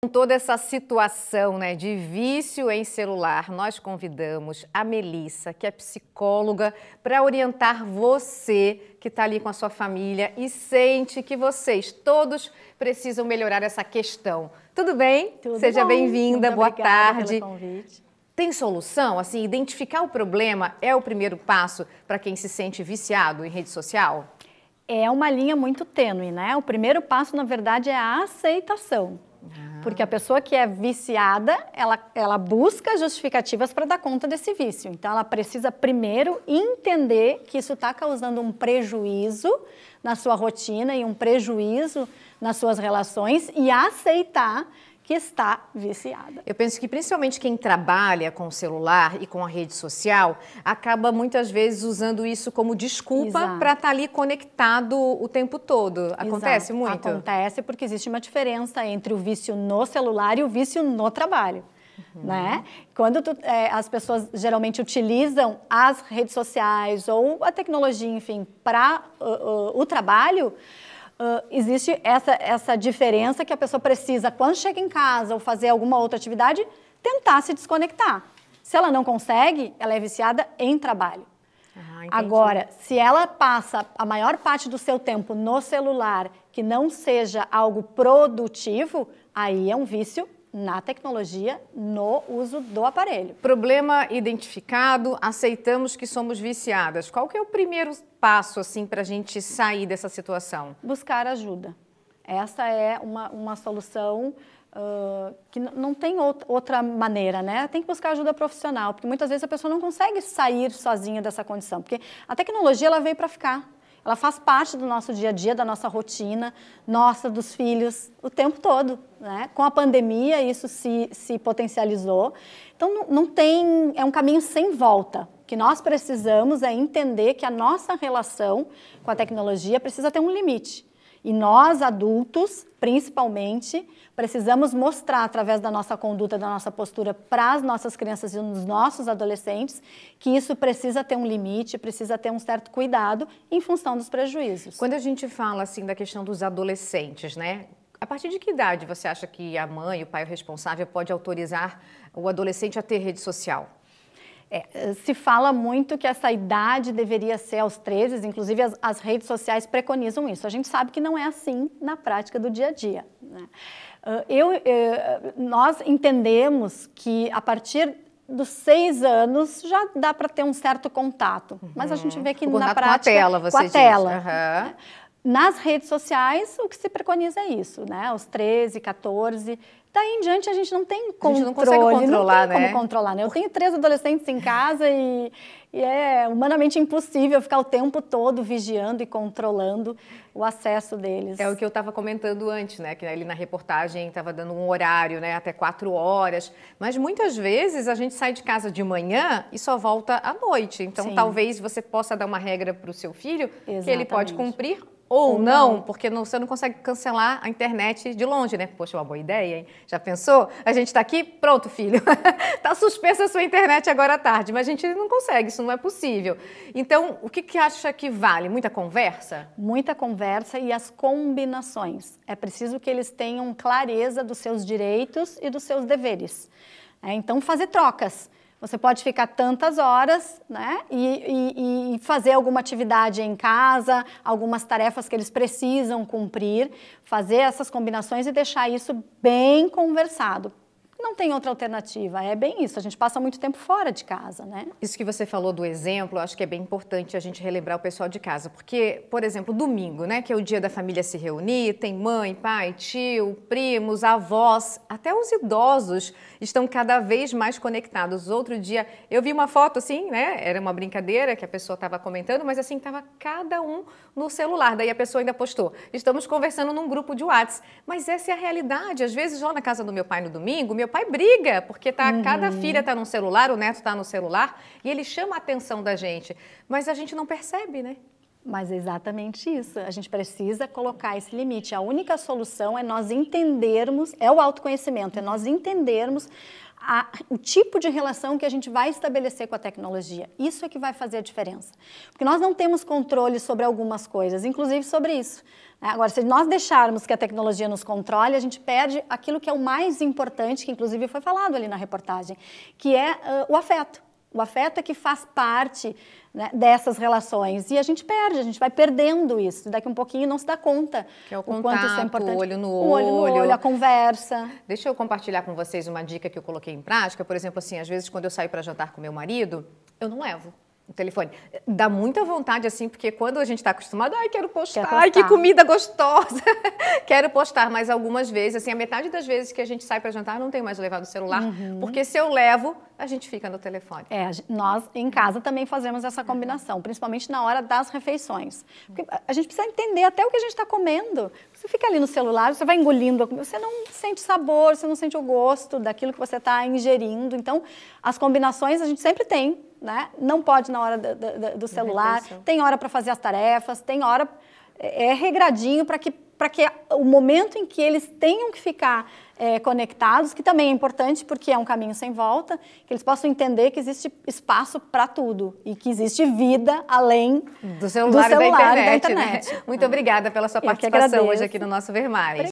Com toda essa situação, né, de vício em celular, nós convidamos a Melissa, que é psicóloga, para orientar você que está ali com a sua família e sente que vocês todos precisam melhorar essa questão. Tudo bem? Tudo Seja bom. bem-vinda, boa tarde. Pelo convite. Tem solução? Assim, identificar o problema é o primeiro passo para quem se sente viciado em rede social? É uma linha muito tênue, né? O primeiro passo, na verdade, é a aceitação. Porque a pessoa que é viciada, ela busca justificativas para dar conta desse vício. Então, ela precisa primeiro entender que isso está causando um prejuízo na sua rotina e um prejuízo nas suas relações e aceitar que está viciada. Eu penso que principalmente quem trabalha com o celular e com a rede social acaba muitas vezes usando isso como desculpa para estar ali conectado o tempo todo. Acontece muito? Acontece porque existe uma diferença entre o vício no celular e o vício no trabalho. Né? Quando as pessoas geralmente utilizam as redes sociais ou a tecnologia, enfim, para o trabalho, existe essa diferença que a pessoa precisa, quando chega em casa ou fazer alguma outra atividade, tentar se desconectar. Se ela não consegue, ela é viciada em trabalho. Agora, se ela passa a maior parte do seu tempo no celular, que não seja algo produtivo, aí é um vício na tecnologia, no uso do aparelho. Problema identificado, aceitamos que somos viciadas. Qual que é o primeiro passo, assim, para a gente sair dessa situação? Buscar ajuda. Essa é uma solução que não tem outra maneira, né? Tem que buscar ajuda profissional, porque muitas vezes a pessoa não consegue sair sozinha dessa condição, porque a tecnologia ela veio para ficar. Ela faz parte do nosso dia a dia, da nossa rotina, nossa, dos filhos, o tempo todo, né? Com a pandemia isso se potencializou. Então não tem, é um caminho sem volta. O que nós precisamos é entender que a nossa relação com a tecnologia precisa ter um limite. E nós, adultos, principalmente, precisamos mostrar, através da nossa conduta, da nossa postura para as nossas crianças e os nossos adolescentes, que isso precisa ter um limite, precisa ter um certo cuidado em função dos prejuízos. Quando a gente fala, assim, da questão dos adolescentes, né? A partir de que idade você acha que a mãe, o pai, o responsável, pode autorizar o adolescente a ter rede social? Se fala muito que essa idade deveria ser aos 13, inclusive as redes sociais preconizam isso. A gente sabe que não é assim na prática do dia a dia, né? Nós entendemos que a partir dos 6 anos já dá para ter um certo contato, mas a gente vê que na prática... Com a tela, você diz. Com a tela. Né? Nas redes sociais, o que se preconiza é isso, né? Aos 13, 14... Daí em diante a gente não tem controle, a gente não consegue controlar, não tem como controlar, né? Eu tenho 3 adolescentes em casa e é humanamente impossível ficar o tempo todo vigiando e controlando o acesso deles. É o que eu estava comentando antes, né? Que ali na reportagem estava dando um horário, né? Até 4 horas. Mas muitas vezes a gente sai de casa de manhã e só volta à noite. Então talvez você possa dar uma regra para o seu filho que ele pode cumprir ou não, porque você não consegue cancelar a internet de longe, né? Poxa, uma boa ideia, hein? Já pensou? A gente tá aqui, pronto, filho. Tá suspensa a sua internet agora à tarde, mas a gente não consegue, isso não é possível. Então, o que acha que vale? Muita conversa? Muita conversa e as combinações. É preciso que eles tenham clareza dos seus direitos e dos seus deveres. Então, fazer trocas. Você pode ficar tantas horas, né, e fazer alguma atividade em casa, algumas tarefas que eles precisam cumprir, fazer essas combinações e deixar isso bem conversado. Não tem outra alternativa, é bem isso, a gente passa muito tempo fora de casa, né? Isso que você falou do exemplo, acho que é bem importante a gente relembrar o pessoal de casa, porque, por exemplo, domingo, né, que é o dia da família se reunir, tem mãe, pai, tio, primos, avós, até os idosos estão cada vez mais conectados. Outro dia, eu vi uma foto assim, né, era uma brincadeira que a pessoa estava comentando, mas assim, estava cada um no celular, daí a pessoa ainda postou, estamos conversando num grupo de WhatsApp, mas essa é a realidade, às vezes lá na casa do meu pai no domingo, meu pai briga, porque cada filha está no celular, o neto está no celular, e ele chama a atenção da gente, mas a gente não percebe, né? Mas é exatamente isso, a gente precisa colocar esse limite. A única solução é nós entendermos, é o autoconhecimento, é nós entendermos o tipo de relação que a gente vai estabelecer com a tecnologia. Isso é que vai fazer a diferença. Porque nós não temos controle sobre algumas coisas, inclusive sobre isso. Agora, se nós deixarmos que a tecnologia nos controle, a gente perde aquilo que é o mais importante, que inclusive foi falado ali na reportagem, que é o afeto. O afeto é que faz parte, né, dessas relações. E a gente perde, a gente vai perdendo isso. Daqui um pouquinho não se dá conta que é o quanto contato, isso é importante. o olho no olho. O olho no olho, a conversa. Deixa eu compartilhar com vocês uma dica que eu coloquei em prática. Por exemplo, assim, às vezes quando eu saio para jantar com meu marido, eu não levo o telefone. Dá muita vontade, assim, porque quando a gente está acostumado, ai, quero postar, ai, que comida gostosa, quero postar, mas algumas vezes, assim, a metade das vezes que a gente sai para jantar, eu não tenho mais levado o celular, porque se eu levo, a gente fica no telefone. Nós em casa também fazemos essa combinação, principalmente na hora das refeições. Porque a gente precisa entender até o que a gente está comendo. Você fica ali no celular, você vai engolindo, você não sente sabor, você não sente o gosto daquilo que você está ingerindo. Então, as combinações a gente sempre tem, né? Não pode na hora do celular, tem hora para fazer as tarefas, tem hora, regradinho para que o momento em que eles tenham que ficar conectados, que também é importante porque é um caminho sem volta, que eles possam entender que existe espaço para tudo e que existe vida além do celular e da internet. né? Muito obrigada pela sua participação hoje aqui no nosso Ver Mais.